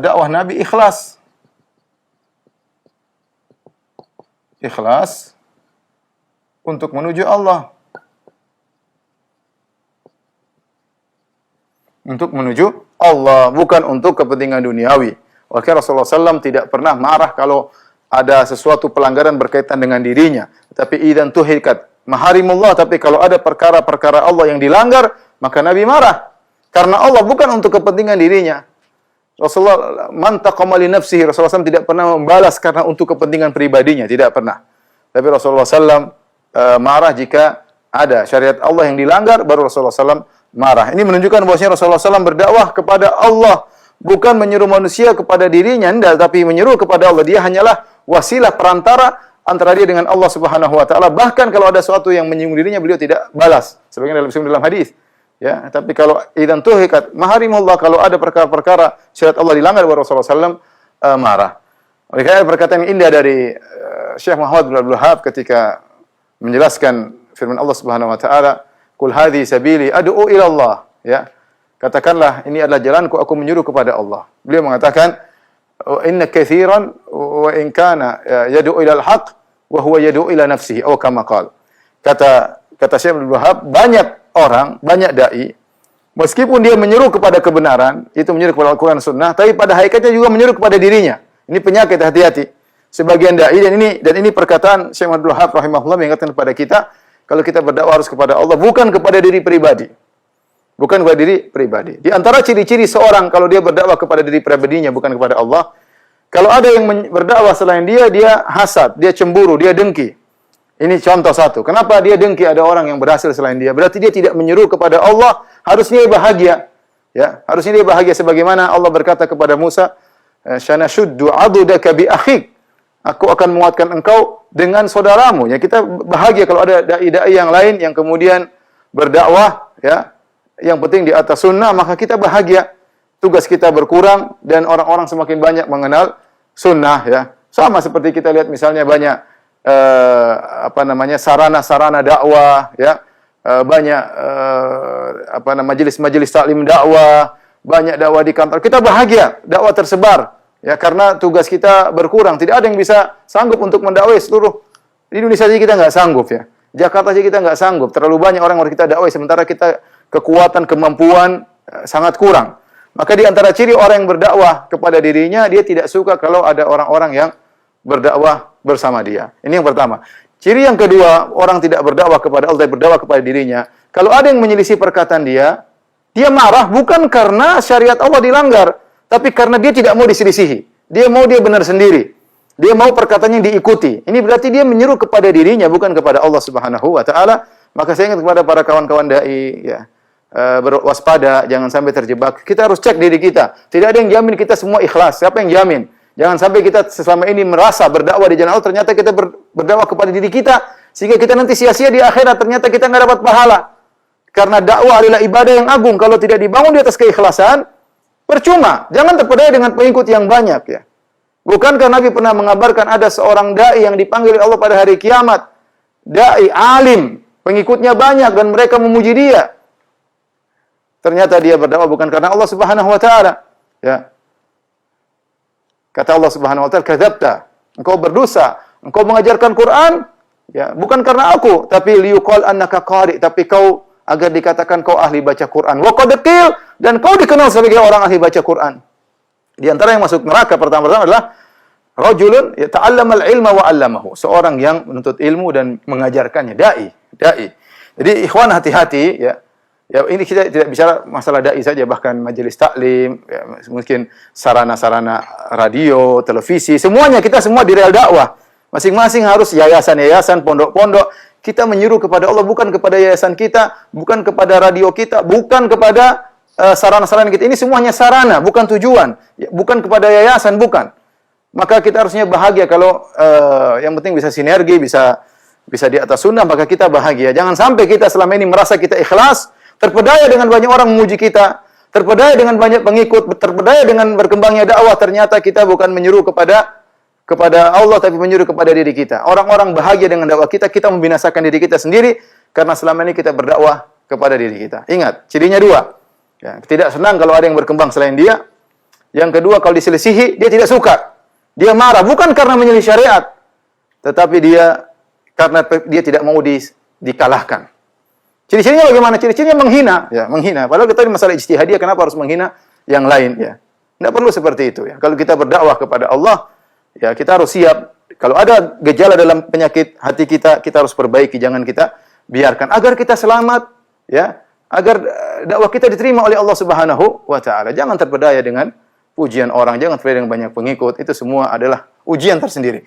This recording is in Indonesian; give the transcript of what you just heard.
dakwah Nabi ikhlas. Ikhlas untuk menuju Allah. Untuk menuju Allah, bukan untuk kepentingan duniawi. Maka Rasulullah SAW tidak pernah marah kalau ada sesuatu pelanggaran berkaitan dengan dirinya. Tapi idzan tuhikat maharimullah, tapi kalau ada perkara-perkara Allah yang dilanggar, maka Nabi marah. Karena Allah, bukan untuk kepentingan dirinya. Rasulullah man taqama li nafsihi, Rasulullah SAW tidak pernah membalas karena untuk kepentingan pribadinya, tidak pernah. Tapi Rasulullah SAW marah jika ada syariat Allah yang dilanggar, baru Rasulullah SAW marah. Ini menunjukkan bahwasanya Rasulullah SAW berdakwah kepada Allah, bukan menyuruh manusia kepada dirinya, tidak, tapi menyuruh kepada Allah. Dia hanyalah wasilah perantara antara dia dengan Allah Subhanahu wa taala. Bahkan kalau ada sesuatu yang menyinggung dirinya, beliau tidak balas. Sebagaimana dalam hadis. Ya, tapi kalau idzan tuhikat maharimullah, kalau ada perkara-perkara syariat Allah dilanggar, Rasulullah SAW marah. Oleh karena perkataan yang indah dari Syekh Muhammad bin Abdul Wahhab ketika menjelaskan firman Allah Subhanahu wa taala, "Qul hadhi sabili ad'u ila Allah." Ya. Katakanlah, ini adalah jalanku, aku menyuruh kepada Allah. Beliau mengatakan, "Inna katsiran wa in kana yad'u ila al-haq wa huwa yad'u ila nafsihi," atau kama qala. Kata Syekh Abdul Wahhab, banyak orang, banyak dai, meskipun dia menyeru kepada kebenaran, itu menyeru kepada Al-Quran dan Sunnah, tapi pada hakikatnya juga menyeru kepada dirinya. Ini penyakit, hati-hati. Sebagian dai, dan ini perkataan Syekh Abdul Wahhab rahimahullah mengingatkan kepada kita, kalau kita berdakwah harus kepada Allah, bukan kepada diri pribadi. Bukan kepada diri pribadi. Di antara ciri-ciri seorang kalau dia berdakwah kepada diri pribadinya, bukan kepada Allah, kalau ada yang berdakwah selain dia, dia hasad, dia cemburu, dia dengki. Ini contoh satu. Kenapa dia dengki ada orang yang berhasil selain dia? Berarti dia tidak menyeru kepada Allah, harusnya dia bahagia. Ya, harusnya dia bahagia sebagaimana Allah berkata kepada Musa, "Syanashuddu 'adudaka bi akhik." Aku akan menguatkan engkau dengan saudaramu. Ya, kita bahagia kalau ada dai-dai yang lain yang kemudian berdakwah, ya. Yang penting di atas sunnah, maka kita bahagia. Tugas kita berkurang dan orang-orang semakin banyak mengenal sunnah, ya. Sama seperti kita lihat misalnya banyak sarana-sarana dakwah, ya. Banyak majelis-majelis taklim dakwah, banyak dakwah di kantor. Kita bahagia, dakwah tersebar. Ya, karena tugas kita berkurang. Tidak ada yang bisa sanggup untuk mendakwai seluruh di Indonesia saja, kita nggak sanggup, ya. Jakarta saja kita nggak sanggup. Terlalu banyak orang yang kita dakwai, sementara kita kekuatan, kemampuan sangat kurang. Maka di antara ciri orang yang berdakwah kepada dirinya, dia tidak suka kalau ada orang-orang yang berdakwah bersama dia. Ini yang pertama. Ciri yang kedua, orang tidak berdakwah kepada Allah, berdakwah kepada dirinya. Kalau ada yang menyelisih perkataan dia marah bukan karena syariat Allah dilanggar, tapi karena dia tidak mau diselisihi. Dia mau dia benar sendiri. Dia mau perkataannya diikuti. Ini berarti dia menyeru kepada dirinya, bukan kepada Allah Subhanahu wa taala. Maka saya ingat kepada para kawan-kawan dai, ya, berwaspada, jangan sampai terjebak. Kita harus cek diri kita. Tidak ada yang jamin kita semua ikhlas. Siapa yang jamin? Jangan sampai kita selama ini merasa berdakwah di jalan Allah, ternyata kita berdakwah kepada diri kita, sehingga kita nanti sia-sia di akhirat, ternyata kita nggak dapat pahala. Karena dakwah adalah ibadah yang agung. Kalau tidak dibangun di atas keikhlasan, percuma. Jangan terpedaya dengan pengikut yang banyak, ya. Bukankah Nabi pernah mengabarkan ada seorang dai yang dipanggil oleh Allah pada hari kiamat? Dai alim, pengikutnya banyak dan mereka memuji dia. Ternyata dia berdakwah bukan karena Allah Subhanahu wa taala, ya. Kata Allah Subhanahu wa taala, "Kadzabta." Engkau berdosa. Engkau mengajarkan Quran, ya, bukan karena aku, tapi liyuqal annaka qari, tapi kau agar dikatakan kau ahli baca Quran. Wa qad qil, dan kau dikenal sebagai orang ahli baca Quran. Di antara yang masuk neraka pertama-tama adalah rajulun yata'allamal ilma wa 'allamahu, seorang yang menuntut ilmu dan mengajarkannya, dai. Jadi ikhwan hati-hati, ya. Ya, ini kita tidak bicara masalah dai saja, bahkan majelis taklim, ya, mungkin sarana-sarana radio, televisi, semuanya kita semua di rel dakwah. Masing-masing harus yayasan-yayasan, pondok-pondok. Kita menyuruh kepada Allah, bukan kepada yayasan kita, bukan kepada radio kita, bukan kepada sarana-sarana kita. Ini semuanya sarana, bukan tujuan. Bukan kepada yayasan, bukan. Maka kita harusnya bahagia kalau yang penting bisa sinergi, bisa di atas sunnah, maka kita bahagia. Jangan sampai kita selama ini merasa kita ikhlas, terpedaya dengan banyak orang memuji kita, terpedaya dengan banyak pengikut, terpedaya dengan berkembangnya dakwah, ternyata kita bukan menyuruh kepada Allah, tapi menyuruh kepada diri kita. Orang-orang bahagia dengan dakwah kita, kita membinasakan diri kita sendiri, karena selama ini kita berdakwah kepada diri kita. Ingat, cirinya dua. Ya, tidak senang kalau ada yang berkembang selain dia. Yang kedua, kalau diselisihi, dia tidak suka. Dia marah, bukan karena menyelisih syariat, tetapi dia karena dia tidak mau dikalahkan. Ciri-cirinya bagaimana? Ciri-cirinya menghina, ya, menghina. Padahal kita di masalah ijtihadiyah, kenapa harus menghina yang lain, ya? Tidak perlu seperti itu, ya. Kalau kita berdakwah kepada Allah, ya kita harus siap. Kalau ada gejala dalam penyakit hati kita, kita harus perbaiki, jangan kita biarkan agar kita selamat, ya, agar dakwah kita diterima oleh Allah Subhanahu wa taala. Jangan terpedaya dengan pujian orang, jangan terpedaya dengan banyak pengikut. Itu semua adalah ujian tersendiri.